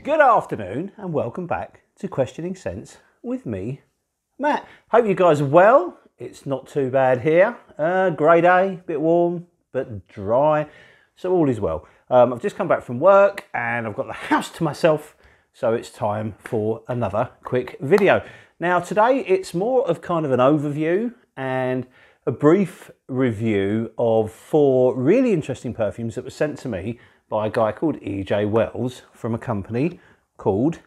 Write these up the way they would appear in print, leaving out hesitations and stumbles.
Good afternoon and welcome back to Questioning Sense with me, Matt. Hope you guys are well. It's not too bad here. Grey day, bit warm, but dry, so all is well. I've just come back from work and I've got the house to myself, so it's time for another quick video. Now today it's more of kind of an overview and a brief review of 4 really interesting perfumes that were sent to me by a guy called EJ Wells from a company called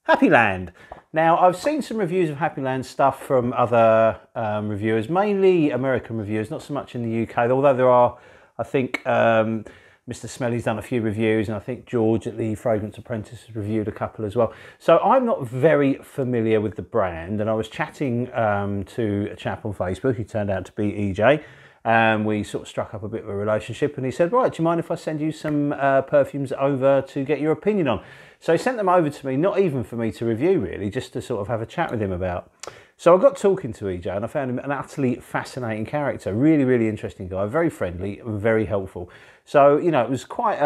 Happyland. Now, I've seen some reviews of Happyland stuff from other reviewers, mainly American reviewers, not so much in the UK, although there are, I think, Mr. Smelly's done a few reviews, and I think George at the Fragrance Apprentice has reviewed a couple as well. So I'm not very familiar with the brand, and I was chatting to a chap on Facebook who turned out to be EJ, and we sort of struck up a bit of a relationship, and he said, right, do you mind if I send you some perfumes over to get your opinion on? So he sent them over to me, not even for me to review really, just to sort of have a chat with him about. So I got talking to EJ and I found him an utterly fascinating character, really, really interesting guy, very friendly and very helpful. So, you know, it was quite,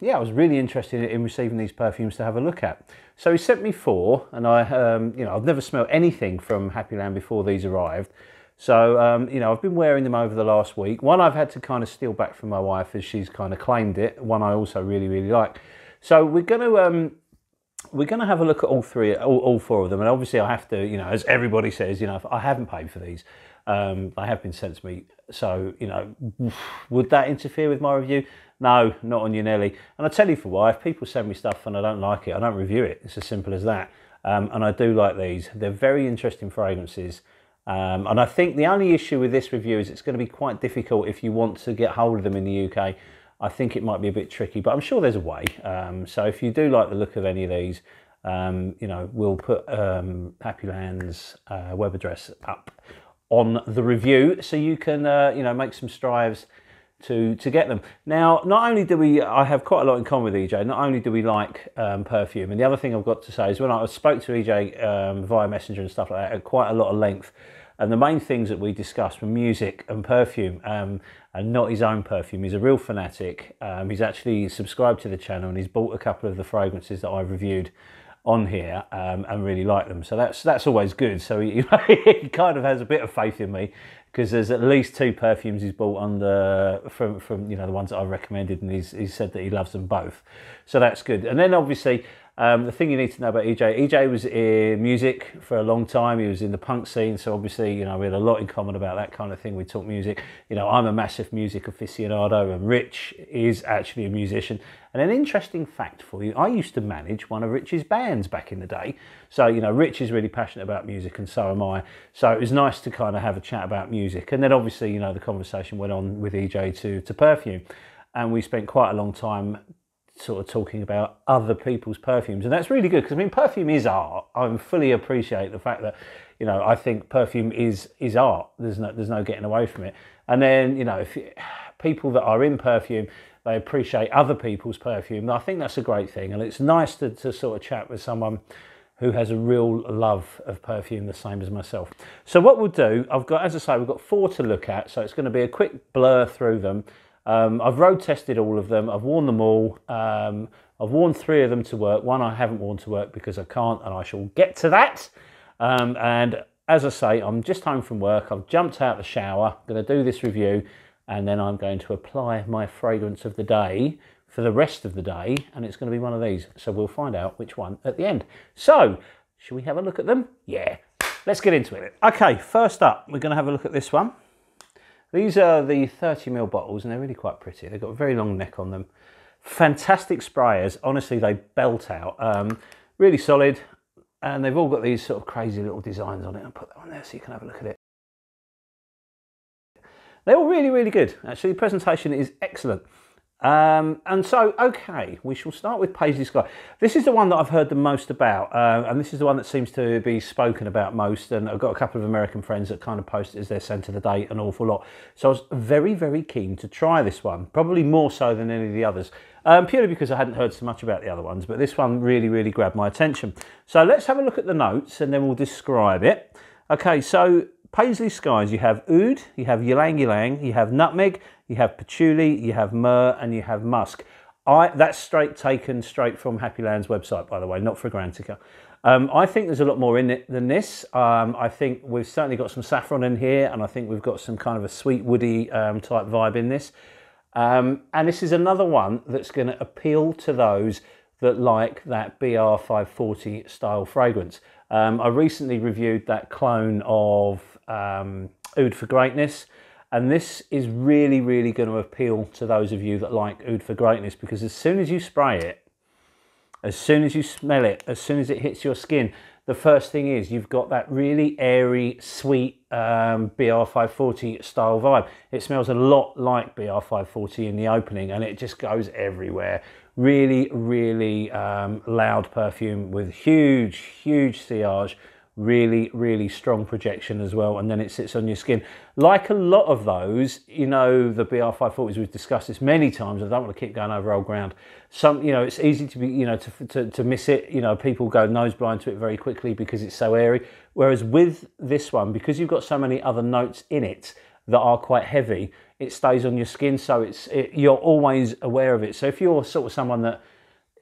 yeah, I was really interested in receiving these perfumes to have a look at. So he sent me 4, and I, you know, I've never smelled anything from Happyland before these arrived. So, you know, I've been wearing them over the last week. One I've had to kind of steal back from my wife as she's kind of claimed it. One I also really, really like. So we're going to have a look at all 4 of them. And obviously I have to, you know, as everybody says, you know, if I haven't paid for these. They have been sent to me. So, you know, would that interfere with my review? No, not on you, Nelly. And I tell you for why. If people send me stuff and I don't like it, I don't review it. It's as simple as that. And I do like these. They're very interesting fragrances. And I think the only issue with this review is it's going to be quite difficult if you want to get hold of them in the UK. I think it might be a bit tricky, but I'm sure there's a way. So if you do like the look of any of these, you know, we'll put Happyland's web address up on the review so you can, you know, make some strives to get them. Now, not only do I have quite a lot in common with EJ, not only do we like perfume, and the other thing I've got to say is when I spoke to EJ via Messenger and stuff like that at quite a lot of length, and the main things that we discussed were music and perfume, and not his own perfume. He's a real fanatic. He's actually subscribed to the channel and he's bought a couple of the fragrances that I've reviewed on here and really like them. So that's always good. So he kind of has a bit of faith in me because there's at least 2 perfumes he's bought from you know, the ones that I've recommended, and he's said that he loves them both. So that's good. And then obviously the thing you need to know about EJ was in music for a long time. He was in the punk scene, so obviously, you know, we had a lot in common about that kind of thing. We talk music. You know, I'm a massive music aficionado, and Rich is actually a musician. And an interesting fact for you, I used to manage one of Rich's bands back in the day. So, you know, Rich is really passionate about music, and so am I. So it was nice to kind of have a chat about music. And then obviously, you know, the conversation went on with EJ to perfume. And we spent quite a long time sort of talking about other people's perfumes, and that's really good because I mean, perfume is art. I fully appreciate the fact that, you know, I think perfume is art. There's no getting away from it. And then, you know, if people that are in perfume, they appreciate other people's perfume, I think that's a great thing. And it's nice to sort of chat with someone who has a real love of perfume the same as myself. So what we'll do, I've got, as I say, we've got 4 to look at, so it's going to be a quick blur through them. I've road tested all of them. I've worn them all. I've worn 3 of them to work. 1 I haven't worn to work because I can't, and I shall get to that. And as I say, I'm just home from work. I've jumped out the shower. I'm going to do this review, and then I'm going to apply my fragrance of the day for the rest of the day, and it's going to be one of these. So we'll find out which one at the end. So, shall we have a look at them? Yeah, let's get into it. Okay, first up, we're going to have a look at this one. These are the 30ml bottles, and they're really quite pretty. They've got a very long neck on them. Fantastic sprayers. Honestly, they belt out. Really solid. And they've all got these sort of crazy little designs on it. I'll put that on there so you can have a look at it. They're all really, really good. Actually, the presentation is excellent. And so, okay, we shall start with Paisley Sky. This is the one that I've heard the most about, and this is the one that seems to be spoken about most, and I've got a couple of American friends that kind of post it as their centre of the day an awful lot. So I was very, very keen to try this one, probably more so than any of the others, purely because I hadn't heard so much about the other ones, but this one really, really grabbed my attention. So let's have a look at the notes, and then we'll describe it. Okay, so Paisley Skies, you have oud, you have ylang ylang, you have nutmeg, you have patchouli, you have myrrh, and you have musk. That's taken straight from Happyland's website, by the way, not Fragrantica. I think there's a lot more in it than this. I think we've certainly got some saffron in here, and I think we've got some kind of a sweet woody type vibe in this. And this is another one that's going to appeal to those that like that BR540 style fragrance. I recently reviewed that clone of Oud for Greatness, and this is really, really going to appeal to those of you that like Oud for Greatness, because as soon as you spray it, as soon as you smell it, as soon as it hits your skin, the first thing is you've got that really airy, sweet BR540 style vibe. It smells a lot like BR540 in the opening, and it just goes everywhere. Really, really loud perfume with huge, huge sillage. Really, really strong projection as well, and then it sits on your skin. Like a lot of those, you know, the BR540s, we've discussed this many times. I don't want to keep going over old ground. Some, you know, it's easy to be, you know, to miss it. You know, people go nose blind to it very quickly because it's so airy. Whereas with this one, because you've got so many other notes in it that are quite heavy, it stays on your skin, so you're always aware of it. So if you're sort of someone that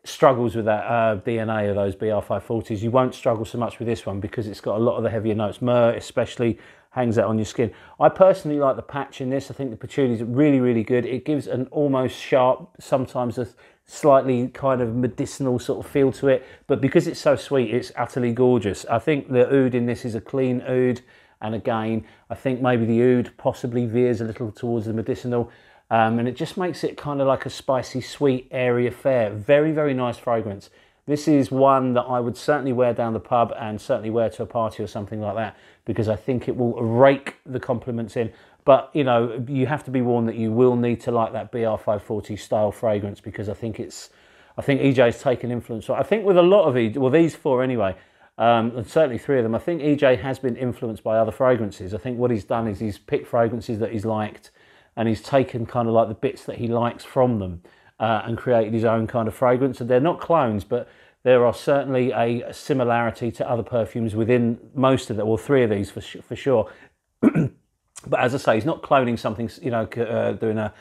struggles with that DNA of those BR540s, you won't struggle so much with this one because it's got a lot of the heavier notes. Myrrh especially hangs out on your skin. I personally like the patch in this. I think the patchouli is really, really good. It gives an almost sharp, sometimes a slightly kind of medicinal sort of feel to it, but because it's so sweet, it's utterly gorgeous. I think the oud in this is a clean oud, and again, I think maybe the oud possibly veers a little towards the medicinal. And it just makes it kind of like a spicy, sweet, airy affair. Very, very nice fragrance. This is one that I would certainly wear down the pub and certainly wear to a party or something like that, because I think it will rake the compliments in. But, you know, you have to be warned that you will need to like that BR540 style fragrance, because I think EJ's taken influence. I think with a lot of EJ, well, these four anyway, and certainly three of them, I think EJ has been influenced by other fragrances. I think what he's done is he's picked fragrances that he's liked, and he's taken kind of like the bits that he likes from them and created his own kind of fragrance. And they're not clones, but there are certainly a similarity to other perfumes within most of them, or three of these for sure. But as I say, he's not cloning something, you know, doing a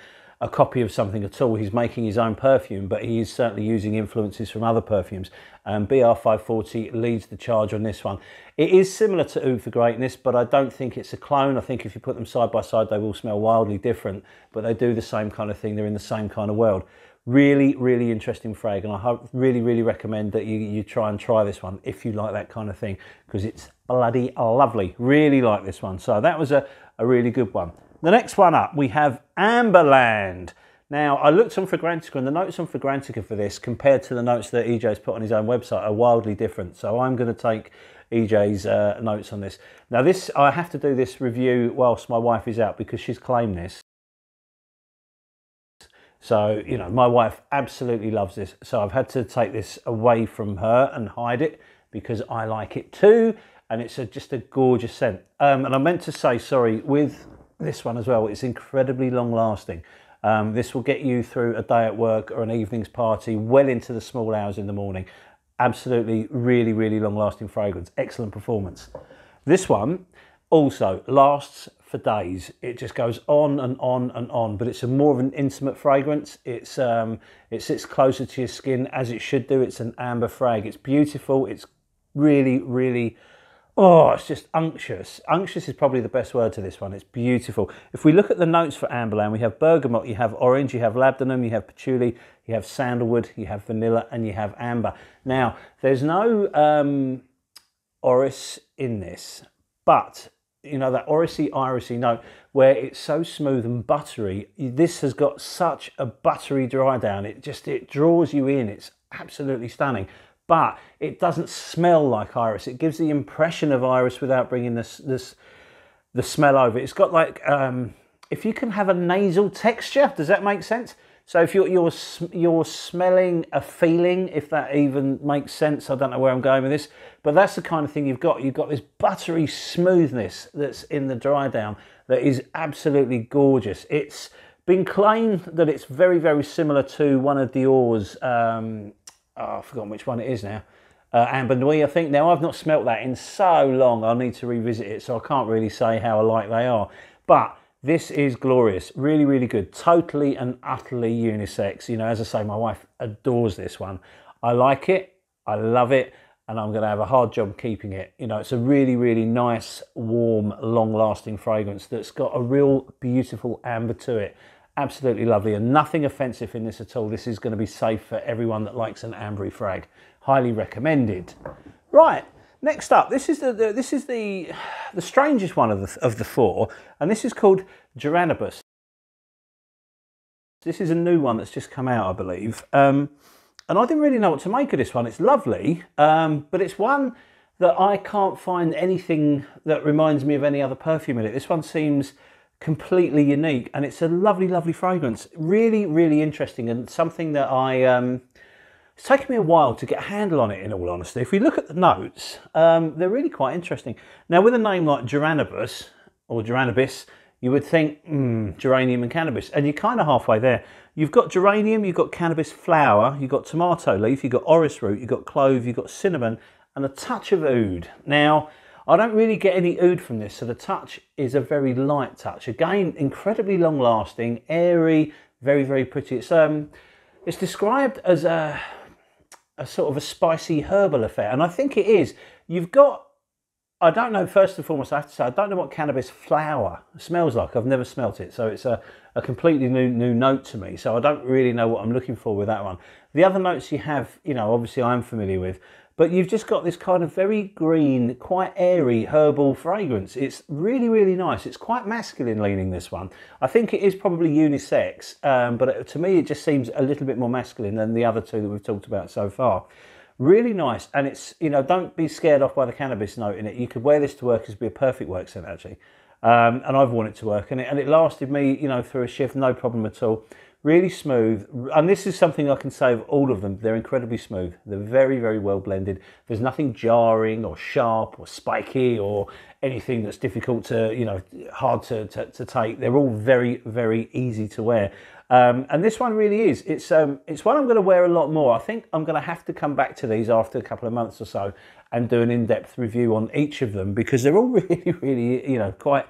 copy of something at all. He's making his own perfume, but he is certainly using influences from other perfumes. BR540 leads the charge on this one. It is similar to Oud for Greatness, but I don't think it's a clone. I think if you put them side by side, they will smell wildly different, but they do the same kind of thing. They're in the same kind of world. Really, really interesting frag, and I really, really recommend that you try this one if you like that kind of thing, because it's bloody lovely. Really like this one. So that was a really good one. The next one up, we have Amberland. Now, I looked on Fragrantica, and the notes on Fragrantica for this, compared to the notes that EJ's put on his own website, are wildly different. So I'm going to take EJ's notes on this. Now, I have to do this review whilst my wife is out, because she's claimed this. So, you know, my wife absolutely loves this. So I've had to take this away from her and hide it, because I like it too. And it's just a gorgeous scent. And I meant to say, sorry, with this one as well, it's incredibly long lasting. This will get you through a day at work or an evening's party well into the small hours in the morning. Absolutely really, really long lasting fragrance. Excellent performance. This one also lasts for days. It just goes on and on and on, but it's more of an intimate fragrance. It sits closer to your skin, as it should do. It's an amber frag. It's beautiful. It's really, really, oh, it's just unctuous. Unctuous is probably the best word to this one. It's beautiful. If we look at the notes for Amberland, we have bergamot, you have orange, you have labdanum, you have patchouli, you have sandalwood, you have vanilla, and you have amber. Now, there's no orris in this, but you know, that orrisy, irisy note where it's so smooth and buttery. This has got such a buttery dry down. It draws you in. It's absolutely stunning. But it doesn't smell like iris. It gives the impression of iris without bringing the smell over. It's got like, if you can have a nasal texture, does that make sense? So if you're smelling a feeling, if that even makes sense, I don't know where I'm going with this, but that's the kind of thing you've got. You've got this buttery smoothness that's in the dry down that is absolutely gorgeous. It's been claimed that it's very, very similar to one of Dior's, I've forgotten which one it is now, Amber Nuit, I think. Now, I've not smelt that in so long, I'll need to revisit it, so I can't really say how alike they are. But This is glorious, really, really good. Totally and utterly unisex. You know, as I say, my wife adores this one. I like it, I love it, and I'm gonna have a hard job keeping it. You know, it's a really, really nice, warm, long-lasting fragrance that's got a real beautiful amber to it. Absolutely lovely, and nothing offensive in this at all. This is gonna be safe for everyone that likes an ambery frag. Highly recommended. Right. Next up, this is the strangest one of the four, and this is called Gerannabis. This is a new one that's just come out, I believe, and I didn't really know what to make of this one. It's lovely, but it's one that I can't find anything that reminds me of any other perfume in it. This one seems completely unique, and it's a lovely, lovely fragrance. Really, really interesting, and something that it's taken me a while to get a handle on it, in all honesty. If we look at the notes, they're really quite interesting. Now, with a name like Gerannabis, or Gerannabis, you would think, geranium and cannabis, and you're kind of halfway there. You've got geranium, you've got cannabis flower, you've got tomato leaf, you've got orris root, you've got clove, you've got cinnamon, and a touch of oud. Now, I don't really get any oud from this, so the touch is a very light touch. Again, incredibly long-lasting, airy, very, very pretty. It's described as a sort of a spicy herbal affair, and I think it is. You've got, I don't know, first and foremost I have to say, I don't know what cannabis flower smells like. I've never smelt it, so it's a completely new note to me, so I don't really know what I'm looking for with that one. The other notes you have, you know, obviously I'm familiar with, but you've just got this kind of very green, quite airy herbal fragrance. It's really, really nice. It's quite masculine leaning, this one. I think it is probably unisex, but to me it just seems a little bit more masculine than the other two that we've talked about so far. Really nice, and it's, you know, don't be scared off by the cannabis note in it. You could wear this to work, as be a perfect work scent actually. And I've worn it to work, and it lasted me, you know, through a shift, no problem at all. Really smooth, and this is something I can say of all of them. They're incredibly smooth. They're very, very well blended. There's nothing jarring or sharp or spiky or anything that's difficult to, you know, hard to take. They're all very, very easy to wear. And this one really is. It's one I'm going to wear a lot more. I think I'm going to have to come back to these after a couple of months or so and do an in-depth review on each of them, because they're all really, really, you know, quite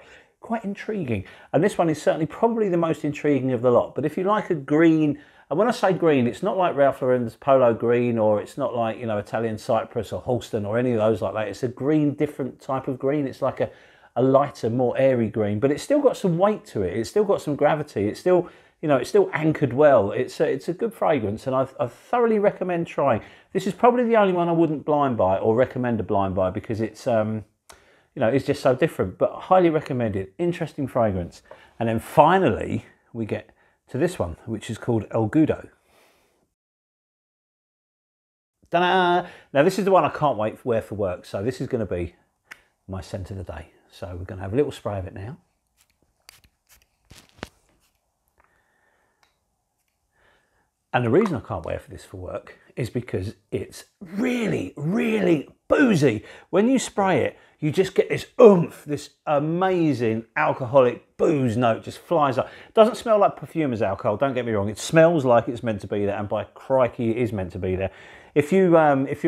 intriguing. And this one is certainly probably the most intriguing of the lot. But if you like a green, and when I say green, it's not like Ralph Lauren's Polo Green, or it's not like, you know, Italian Cypress or Halston or any of those like that. It's a green, different type of green. It's like a lighter, more airy green, but it's still got some weight to it. It's still got some gravity. It's still, you know, it's still anchored well. It's a good fragrance, and I thoroughly recommend trying. This is probably the only one I wouldn't blind buy or recommend a blind buy, because it's, you know, it's just so different, but highly recommended. Interesting fragrance. And then finally, we get to this one, which is called El Goodo. Ta-da! Now, this is the one I can't wait to wear for work, so this is going to be my scent of the day. So we're going to have a little spray of it now. And the reason I can't wear this for work is because it's really, really boozy. When you spray it, you just get this oomph, this amazing alcoholic booze note just flies up. It doesn't smell like perfumer's alcohol, don't get me wrong. It smells like it's meant to be there, and by crikey, it is meant to be there. If you're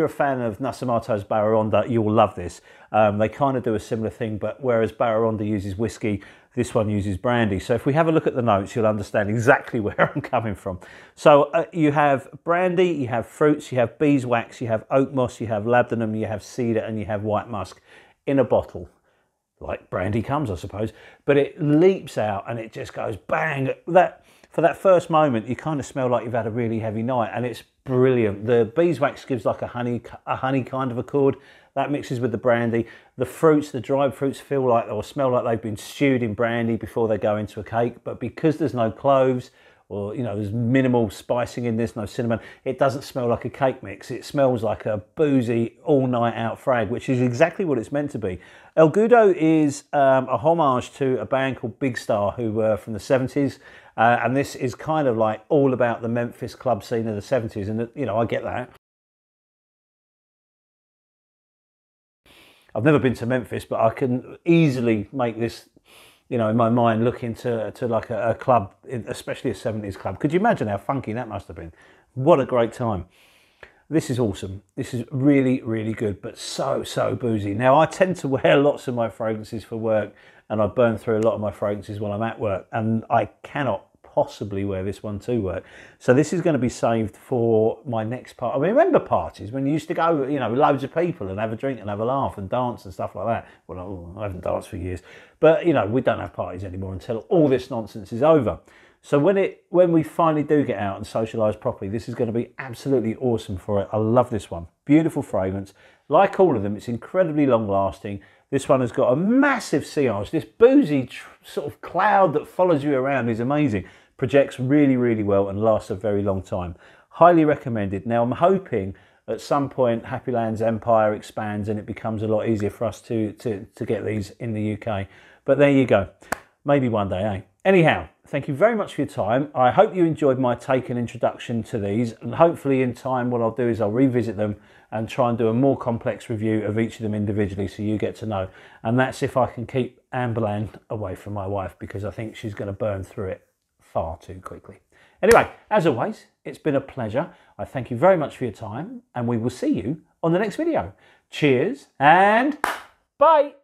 a fan of Nascimato's Barraronda, you will love this. They kind of do a similar thing, but whereas Barraronda uses whiskey, this one uses brandy. So if we have a look at the notes, you'll understand exactly where I'm coming from. So you have brandy, you have fruits, you have beeswax, you have oak moss, you have labdanum, you have cedar, and you have white musk in a bottle. Like brandy comes, I suppose. But it leaps out and it just goes bang. For that first moment, you kind of smell like you've had a really heavy night, and it's brilliant. The beeswax gives like a honey kind of accord. That mixes with the brandy. The fruits, the dried fruits, feel like or smell like they've been stewed in brandy before they go into a cake. But because there's no cloves, or, you know, there's minimal spicing in this, no cinnamon, it doesn't smell like a cake mix. It smells like a boozy, all-night out frag, which is exactly what it's meant to be. El Goodo is a homage to a band called Big Star, who were from the 70s. And this is kind of like all about the Memphis club scene of the 70s. And, you know, I get that. I've never been to Memphis, but I can easily make this, you know, in my mind, look into like a club, especially a 70s club. Could you imagine how funky that must have been? What a great time. This is awesome. This is really, really good, but so boozy. Now, I tend to wear lots of my fragrances for work, and I burn through a lot of my fragrances while I'm at work, and I cannot possibly wear this one to work. So this is going to be saved for my next part. I mean, remember parties when you used to go, you know, loads of people and have a drink and have a laugh and dance and stuff like that? Well, I haven't danced for years, but you know, we don't have parties anymore until all this nonsense is over. So when we finally do get out and socialise properly, this is going to be absolutely awesome for it. I love this one. Beautiful fragrance. Like all of them, it's incredibly long lasting. This one has got a massive sillage. This boozy sort of cloud that follows you around is amazing. Projects really, really well and lasts a very long time. Highly recommended. Now I'm hoping at some point Happyland's empire expands and it becomes a lot easier for us to get these in the UK. But there you go. Maybe one day, eh? Anyhow, thank you very much for your time. I hope you enjoyed my take and introduction to these, and hopefully in time what I'll do is I'll revisit them and try and do a more complex review of each of them individually so you get to know. And that's if I can keep Amberland away from my wife, because I think she's going to burn through it far too quickly. Anyway, as always, it's been a pleasure. I thank you very much for your time, and we will see you on the next video. Cheers and bye.